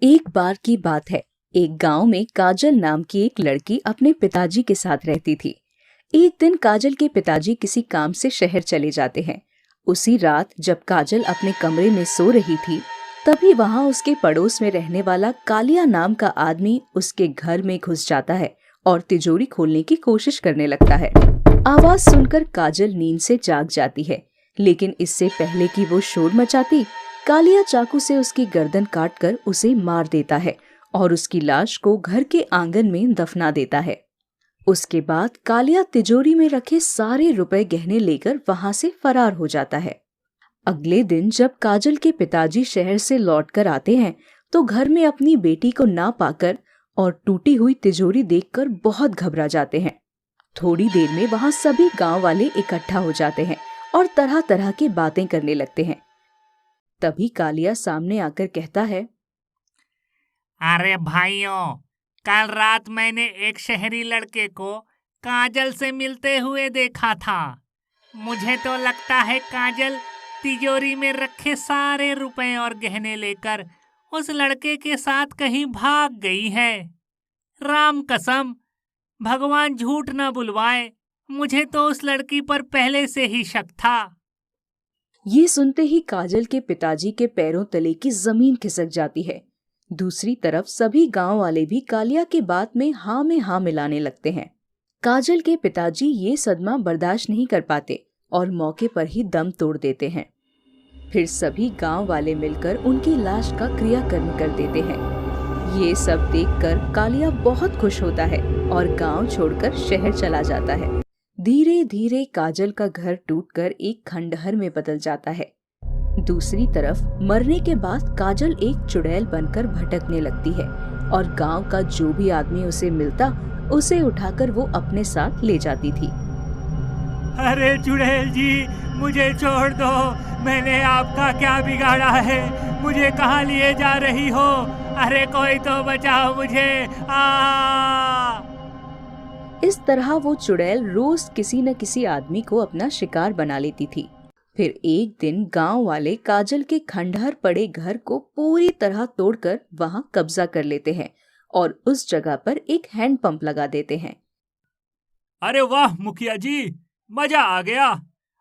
एक बार की बात है। एक गांव में काजल नाम की एक लड़की अपने पिताजी के साथ रहती थी। एक दिन काजल के पिताजी किसी काम से शहर चले जाते हैं। उसी रात जब काजल अपने कमरे में सो रही थी, तभी वहां उसके पड़ोस में रहने वाला कालिया नाम का आदमी उसके घर में घुस जाता है और तिजोरी खोलने की कोशिश करने लगता है। आवाज सुनकर काजल नींद से जाग जाती है, लेकिन इससे पहले कि वो शोर मचाती, कालिया चाकू से उसकी गर्दन काटकर उसे मार देता है और उसकी लाश को घर के आंगन में दफना देता है। उसके बाद कालिया तिजोरी में रखे सारे रुपए गहने लेकर वहां से फरार हो जाता है। अगले दिन जब काजल के पिताजी शहर से लौटकर आते हैं, तो घर में अपनी बेटी को ना पाकर और टूटी हुई तिजोरी देखकर बहुत घबरा जाते हैं। थोड़ी देर में वहां सभी गांव वाले इकट्ठा हो जाते हैं और तरह तरह की बातें करने लगते हैं। तभी कालिया सामने आकर कहता है, अरे भाइयों, कल रात मैंने एक शहरी लड़के को काजल से मिलते हुए देखा था। मुझे तो लगता है काजल तिजोरी में रखे सारे रुपए और गहने लेकर उस लड़के के साथ कहीं भाग गई है। राम कसम, भगवान झूठ न बुलवाए, मुझे तो उस लड़की पर पहले से ही शक था। ये सुनते ही काजल के पिताजी के पैरों तले की जमीन खिसक जाती है। दूसरी तरफ सभी गांव वाले भी कालिया की बात में हाँ मिलाने लगते हैं। काजल के पिताजी ये सदमा बर्दाश्त नहीं कर पाते और मौके पर ही दम तोड़ देते हैं। फिर सभी गांव वाले मिलकर उनकी लाश का क्रियाकर्म कर देते हैं। ये सब देखकर कालिया बहुत खुश होता है और गांव छोड़कर शहर चला जाता है। धीरे धीरे काजल का घर टूटकर एक खंडहर में बदल जाता है। दूसरी तरफ मरने के बाद काजल एक चुड़ैल बनकर भटकने लगती है और गांव का जो भी आदमी उसे मिलता, उसे उठाकर वो अपने साथ ले जाती थी। अरे चुड़ैल जी, मुझे छोड़ दो, मैंने आपका क्या बिगाड़ा है? मुझे कहाँ लिए जा रही हो? अरे कोई तो बचाओ मुझे। इस तरह वो चुड़ैल रोज किसी न किसी आदमी को अपना शिकार बना लेती थी। फिर एक दिन गांव वाले काजल के खंडहर पड़े घर को पूरी तरह तोड़कर वहां कब्जा कर लेते हैं और उस जगह पर एक हैंडपंप लगा देते हैं। अरे वाह मुखिया जी, मजा आ गया।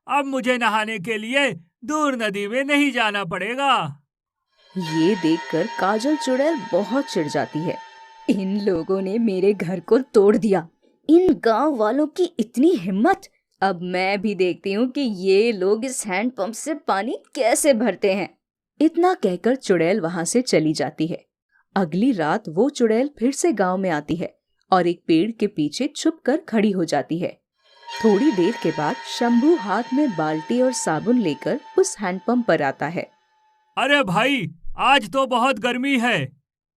अब मुझे नहाने के लिए दूर नदी में नहीं जाना पड़ेगा। ये देखकर काजल चुड़ैल बहुत चिढ़ जाती है। इन लोगों ने मेरे घर को तोड़ दिया, इन गांव वालों की इतनी हिम्मत! अब मैं भी देखती हूँ कि ये लोग इस हैंडपंप से पानी कैसे भरते हैं। इतना कहकर चुड़ैल वहां से चली जाती है। अगली रात वो चुड़ैल फिर से गांव में आती है और एक पेड़ के पीछे छुपकर खड़ी हो जाती है। थोड़ी देर के बाद शंभू हाथ में बाल्टी और साबुन लेकर उस हैंडपंप पर आता है। अरे भाई, आज तो बहुत गर्मी है।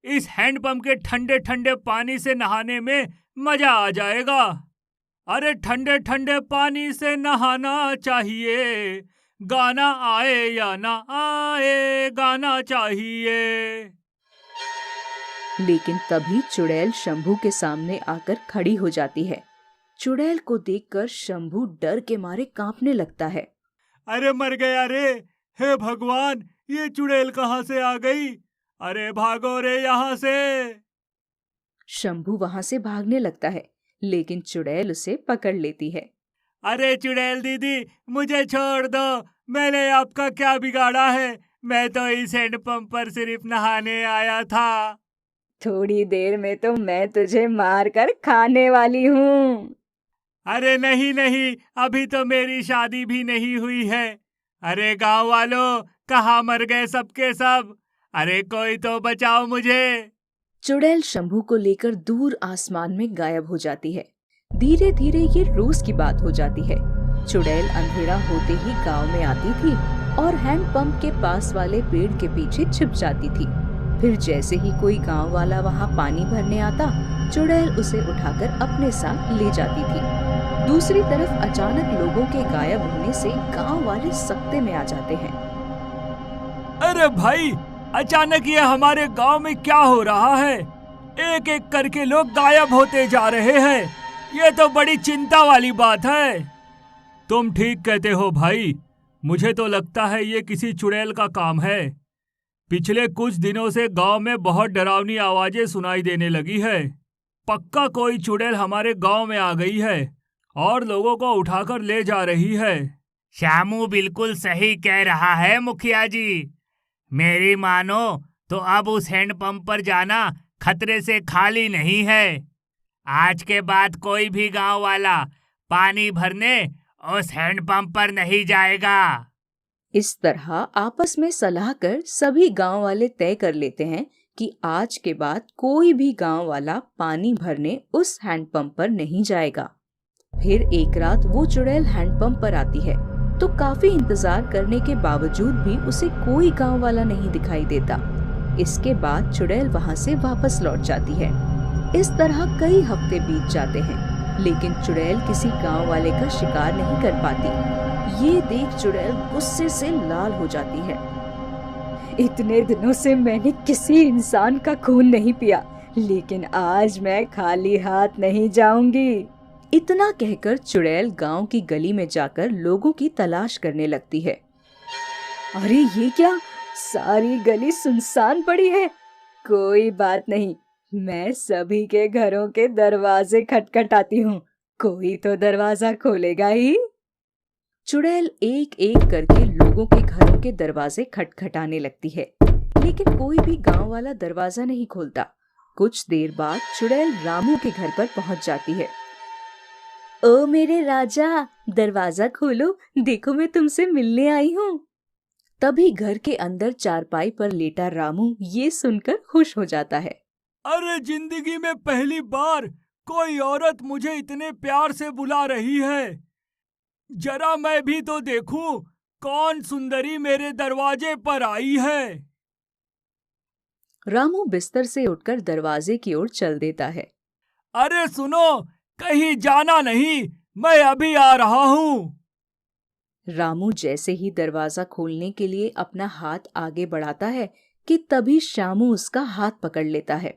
इस हैंडपंप के ठंडे ठंडे पानी से नहाने में मजा आ जाएगा। अरे ठंडे ठंडे पानी से नहाना चाहिए, गाना आए या ना आए, गाना चाहिए। लेकिन तभी चुड़ैल शंभू के सामने आकर खड़ी हो जाती है। चुड़ैल को देखकर शंभू डर के मारे कांपने लगता है। अरे मर गया रे! हे भगवान, ये चुड़ैल कहाँ से आ गई? अरे भागो रे यहाँ से! शंभू वहां से भागने लगता है, लेकिन चुड़ैल उसे पकड़ लेती है। अरे चुड़ैल दीदी, मुझे छोड़ दो, मैंने आपका क्या बिगाड़ा है? मैं तो इस हैंडपंप पर सिर्फ नहाने आया था। थोड़ी देर में तो मैं तुझे मार कर खाने वाली हूँ। अरे नहीं नहीं, अभी तो मेरी शादी भी नहीं हुई है। अरे गांव वालों, कहाँ मर गए सबके सब? अरे कोई तो बचाओ मुझे। चुड़ैल शंभू को लेकर दूर आसमान में गायब हो जाती है। धीरे धीरे ये रोज की बात हो जाती है। चुड़ैल अंधेरा होते ही गांव में आती थी और हैंडपंप के पास वाले पेड़ के पीछे छिप जाती थी। फिर जैसे ही कोई गांव वाला वहां पानी भरने आता, चुड़ैल उसे उठाकर अपने साथ ले जाती थी। दूसरी तरफ अचानक लोगों के गायब होने से गांव वाले सकते में आ जाते हैं। अरे भाई, अचानक ये हमारे गांव में क्या हो रहा है? एक एक करके लोग गायब होते जा रहे हैं। ये तो बड़ी चिंता वाली बात है। तुम ठीक कहते हो भाई, मुझे तो लगता है ये किसी चुड़ैल का काम है। पिछले कुछ दिनों से गांव में बहुत डरावनी आवाजें सुनाई देने लगी है। पक्का कोई चुड़ैल हमारे गांव में आ गई है और लोगों को उठाकर ले जा रही है। श्यामू बिल्कुल सही कह रहा है मुखिया जी। मेरी मानो तो अब उस हैंडपंप पर जाना खतरे से खाली नहीं है। आज के बाद कोई भी गांव वाला पानी भरने उस हैंडपंप पर नहीं जाएगा। इस तरह आपस में सलाह कर सभी गांव वाले तय कर लेते हैं कि आज के बाद कोई भी गांव वाला पानी भरने उस हैंडपंप पर नहीं जाएगा। फिर एक रात वो चुड़ैल हैंडपंप पर आती है तो काफी इंतजार करने के बावजूद भी उसे कोई गांव वाला नहीं दिखाई देता। इसके बाद चुड़ैल वहां से वापस लौट जाती है। इस तरह कई हफ्ते बीत जाते हैं, लेकिन चुड़ैल किसी गांव वाले का शिकार नहीं कर पाती। ये देख चुड़ैल गुस्से से लाल हो जाती है। इतने दिनों से मैंने किसी इंसान का खून नहीं पिया, लेकिन आज मैं खाली हाथ नहीं जाऊंगी। इतना कहकर चुड़ैल गांव की गली में जाकर लोगों की तलाश करने लगती है। अरे ये क्या, सारी गली सुनसान पड़ी है। कोई बात नहीं, मैं सभी के घरों के दरवाजे खटखटाती हूँ, कोई तो दरवाजा खोलेगा ही। चुड़ैल एक एक करके लोगों के घरों के दरवाजे खटखटाने लगती है, लेकिन कोई भी गांव वाला दरवाजा नहीं खोलता। कुछ देर बाद चुड़ैल रामू के घर पर पहुंच जाती है। ओ मेरे राजा, दरवाजा खोलो, देखो मैं तुमसे मिलने आई हूँ। तभी घर के अंदर चारपाई पर लेटा रामू ये सुनकर खुश हो जाता है। अरे जिंदगी में पहली बार कोई औरत मुझे इतने प्यार से बुला रही है। जरा मैं भी तो देखूं कौन सुंदरी मेरे दरवाजे पर आई है। रामू बिस्तर से उठकर दरवाजे की ओर चल देता है। अरे सुनो, कहीं जाना नहीं, मैं अभी आ रहा हूँ। रामू जैसे ही दरवाजा खोलने के लिए अपना हाथ आगे बढ़ाता है कि तभी श्यामू उसका हाथ पकड़ लेता है।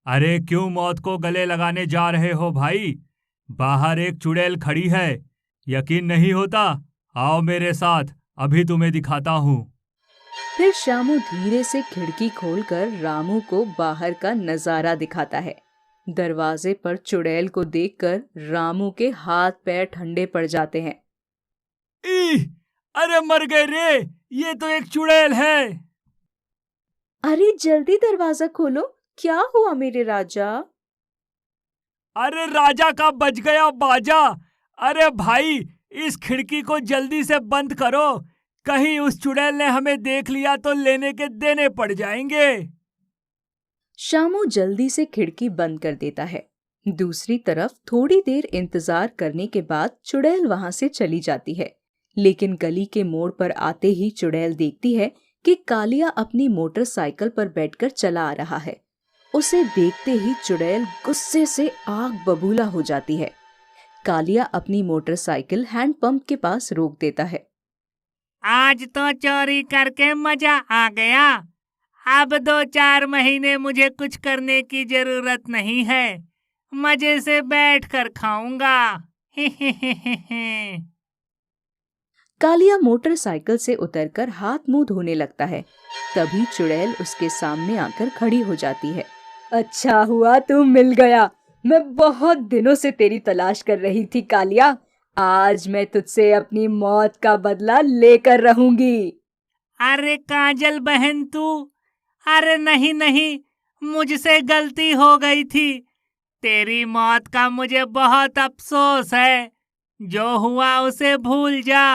अरे क्यों मौत को गले लगाने जा रहे हो भाई? बाहर एक चुड़ैल खड़ी है, यकीन नहीं होता? आओ मेरे साथ, अभी तुम्हें दिखाता हूँ। फिर श्यामू धीरे से खिड़की खोलकर रामू को बाहर का नजारा दिखाता है। दरवाजे पर चुड़ैल को देखकर रामू के हाथ पैर ठंडे पड़ जाते हैं। अरे मर गए रे, ये तो एक चुड़ैल है। अरे जल्दी दरवाजा खोलो, क्या हुआ मेरे राजा? अरे राजा का बज गया बाजा। अरे भाई, इस खिड़की को जल्दी से बंद करो, कहीं उस चुड़ैल ने हमें देख लिया तो लेने के देने पड़ जाएंगे। श्यामू जल्दी से खिड़की बंद कर देता है। दूसरी तरफ थोड़ी देर इंतजार करने के बाद चुड़ैल वहां से चली जाती है, लेकिन गली के मोड़ पर आते ही चुड़ैल देखती है कि कालिया अपनी मोटरसाइकिल पर बैठकर चला आ रहा है। उसे देखते ही चुड़ैल गुस्से से आग बबूला हो जाती है। कालिया अपनी मोटरसाइकिल हैंडपंप के पास रोक देता है। आज तो चोरी करके मजा आ गया। अब 2-4 महीने मुझे कुछ करने की जरूरत नहीं है, मजे से बैठकर खाऊंगा। कालिया मोटरसाइकिल से उतरकर हाथ मुंह धोने लगता है। तभी चुड़ैल उसके सामने आकर खड़ी हो जाती है। अच्छा हुआ तू मिल गया, मैं बहुत दिनों से तेरी तलाश कर रही थी कालिया। आज मैं तुझसे अपनी मौत का बदला लेकर रहूंगी। अरे काजल बहन तू, अरे नहीं नहीं, मुझसे गलती हो गई थी। तेरी मौत का मुझे बहुत अफसोस है। जो हुआ उसे भूल जा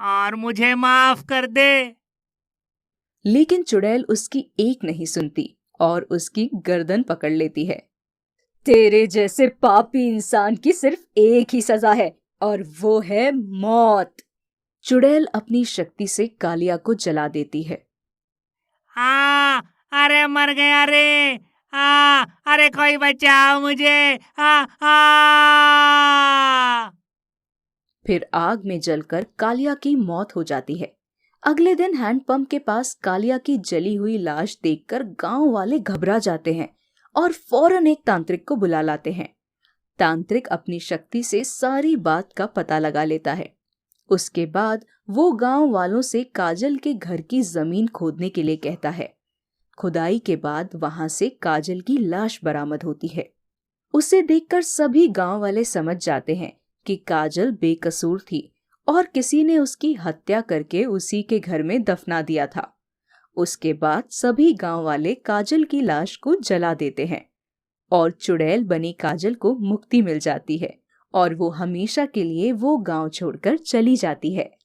और मुझे माफ कर दे। लेकिन चुड़ैल उसकी एक नहीं सुनती और उसकी गर्दन पकड़ लेती है। तेरे जैसे पापी इंसान की सिर्फ एक ही सजा है और वो है मौत। चुड़ैल अपनी शक्ति से कालिया को जला देती है। अरे मर गया रे। अरे कोई बचाओ मुझे। फिर आग में जलकर कालिया की मौत हो जाती है। अगले दिन हैंडपंप के पास कालिया की जली हुई लाश देखकर गांव वाले घबरा जाते हैं और फौरन एक तांत्रिक को बुला लाते हैं। तांत्रिक अपनी शक्ति से सारी बात का पता लगा लेता है। उसके बाद वो गांव वालों से काजल के घर की जमीन खोदने के लिए कहता है खुदाई के बाद वहां से काजल की लाश बरामद होती है। उसे देखकर सभी गांव वाले समझ जाते हैं कि काजल बेकसूर थी और किसी ने उसकी हत्या करके उसी के घर में दफना दिया था। उसके बाद सभी गांव वाले काजल की लाश को जला देते हैं और चुड़ैल बनी काजल को मुक्ति मिल जाती है और वो हमेशा के लिए वो गांव छोड़कर चली जाती है।